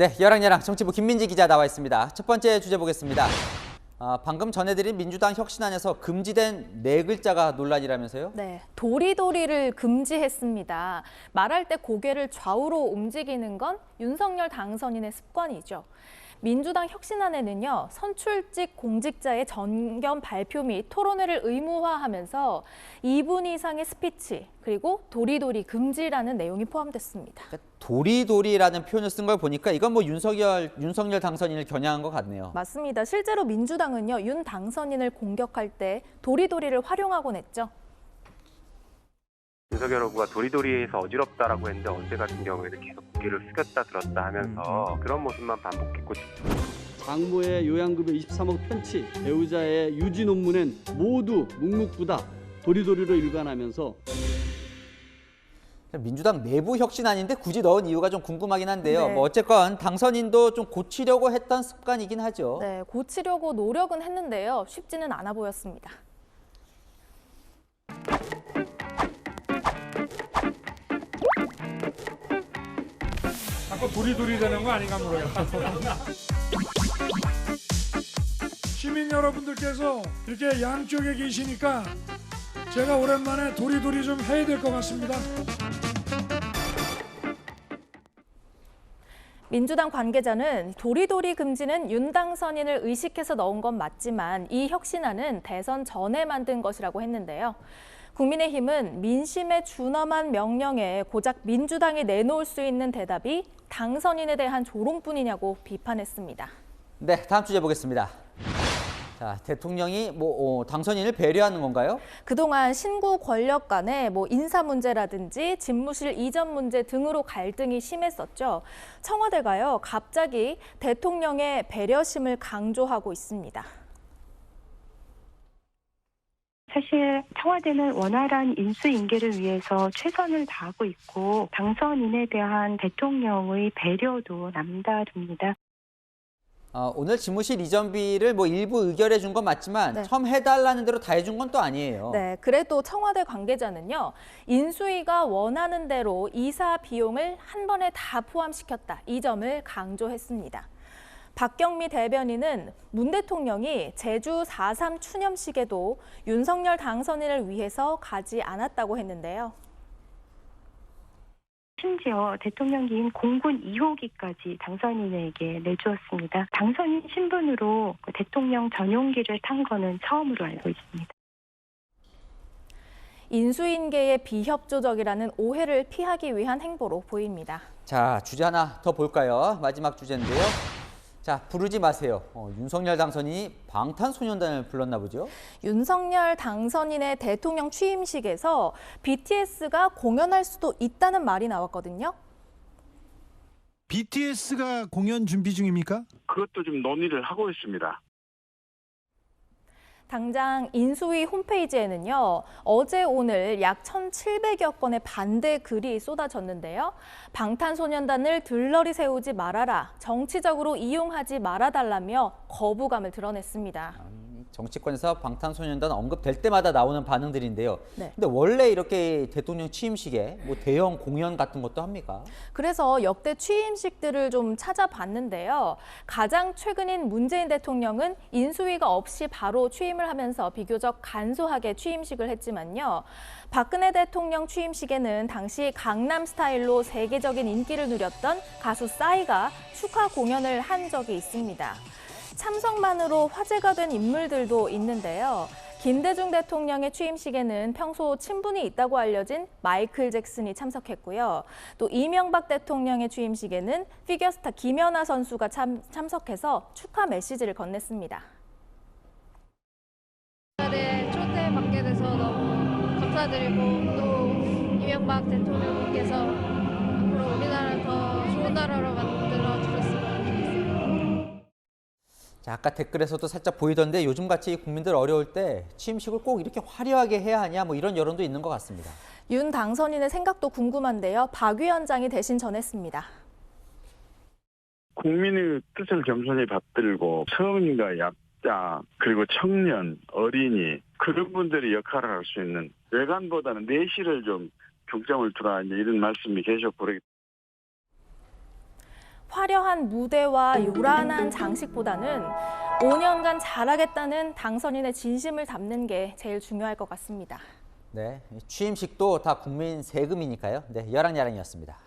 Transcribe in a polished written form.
네, 여랑여랑 정치부 김민지 기자 나와 있습니다. 첫 번째 주제 보겠습니다. 방금 전해드린 민주당 혁신안에서 금지된 네 글자가 논란이라면서요? 네, 도리도리를 금지했습니다. 말할 때 고개를 좌우로 움직이는 건 윤석열 당선인의 습관이죠. 민주당 혁신안에는요, 선출직 공직자의 전견 발표 및 토론회를 의무화하면서 2분 이상의 스피치, 그리고 도리도리 금지라는 내용이 포함됐습니다. 도리도리라는 표현을 쓴 걸 보니까 이건 뭐 윤석열 당선인을 겨냥한 것 같네요. 맞습니다. 실제로 민주당은요, 윤 당선인을 공격할 때 도리도리를 활용하곤 했죠. 윤석열 후보가 도리도리에서 어지럽다라고 했는데 어제 같은 경우에는 계속 고개를 숙였다 들었다 하면서 그런 모습만 반복했고 장모의 요양급여 23억 편취, 배우자의 유지 논문엔 모두 묵묵부답, 도리도리로 일관하면서 민주당 내부 혁신안인데 굳이 넣은 이유가 좀 궁금하긴 한데요. 네. 뭐 어쨌건 당선인도 좀 고치려고 했던 습관이긴 하죠. 네, 고치려고 노력은 했는데요. 쉽지는 않아 보였습니다. 자꾸 도리도리 되는 거 아닌가 모르겠다. 시민 여러분들께서 이렇게 양쪽에 계시니까 제가 오랜만에 도리도리 좀 해야 될 것 같습니다. 민주당 관계자는 도리도리 금지는 윤 당선인을 의식해서 넣은 건 맞지만 이 혁신안은 대선 전에 만든 것이라고 했는데요. 국민의힘은 민심에 준엄한 명령에 고작 민주당이 내놓을 수 있는 대답이 당선인에 대한 조롱뿐이냐고 비판했습니다. 네, 다음 주제 보겠습니다. 자, 대통령이 당선인을 배려하는 건가요? 그동안 신구 권력 간의 인사 문제라든지 집무실 이전 문제 등으로 갈등이 심했었죠. 청와대가요, 갑자기 대통령의 배려심을 강조하고 있습니다. 사실 청와대는 원활한 인수인계를 위해서 최선을 다하고 있고 당선인에 대한 대통령의 배려도 남다릅니다. 오늘 집무실 이전비를 일부 의결해 준 건 맞지만 네. 처음 해달라는 대로 다 해준 건 또 아니에요. 네, 그래도 청와대 관계자는요, 인수위가 원하는 대로 이사 비용을 한 번에 다 포함시켰다. 이 점을 강조했습니다. 박경미 대변인은 문 대통령이 제주 4.3 추념식에도 윤석열 당선인을 위해서 가지 않았다고 했는데요. 심지어 대통령기인 공군 2호기까지 당선인에게 내주었습니다. 당선인 신분으로 대통령 전용기를 탄 거는 처음으로 알고 있습니다. 인수인계의 비협조적이라는 오해를 피하기 위한 행보로 보입니다. 자, 주제 하나 더 볼까요? 마지막 주제인데요. 자, 부르지 마세요. 윤석열 당선인이 방탄소년단을 불렀나 보죠? 윤석열 당선인의 대통령 취임식에서 BTS가 공연할 수도 있다는 말이 나왔거든요. BTS가 공연 준비 중입니까? 그것도 좀 논의를 하고 있습니다. 당장 인수위 홈페이지에는요, 어제 오늘 약 1,700여 건의 반대 글이 쏟아졌는데요. 방탄소년단을 들러리 세우지 말아라, 정치적으로 이용하지 말아달라며 거부감을 드러냈습니다. 정치권에서 방탄소년단 언급될 때마다 나오는 반응들인데요. 네. 근데 원래 이렇게 대통령 취임식에 대형 공연 같은 것도 합니까? 그래서 역대 취임식들을 좀 찾아봤는데요. 가장 최근인 문재인 대통령은 인수위가 없이 바로 취임을 하면서 비교적 간소하게 취임식을 했지만요. 박근혜 대통령 취임식에는 당시 강남 스타일로 세계적인 인기를 누렸던 가수 싸이가 축하 공연을 한 적이 있습니다. 참석만으로 화제가 된 인물들도 있는데요. 김대중 대통령의 취임식에는 평소 친분이 있다고 알려진 마이클 잭슨이 참석했고요. 또 이명박 대통령의 취임식에는 피겨스타 김연아 선수가 참석해서 축하 메시지를 건넸습니다. 네, 초대받게 돼서 너무 감사드리고 또 이명박 대통령님께서 앞으로 우리나라를 더 좋은 나라로 만들어 주셨으면 좋겠습니다. 자, 아까 댓글에서도 살짝 보이던데 요즘같이 국민들 어려울 때 취임식을 꼭 이렇게 화려하게 해야 하냐 이런 여론도 있는 것 같습니다. 윤 당선인의 생각도 궁금한데요. 박 위원장이 대신 전했습니다. 국민의 뜻을 겸손히 받들고 성인과 약자 그리고 청년, 어린이 그런 분들이 역할을 할 수 있는 외관보다는 내실을 좀 중점을 두라 이런 말씀이 계속 그러기. 화려한 무대와 요란한 장식보다는 5년간 잘하겠다는 당선인의 진심을 담는 게 제일 중요할 것 같습니다. 네, 취임식도 다 국민 세금이니까요. 네, 여랑야랑이었습니다.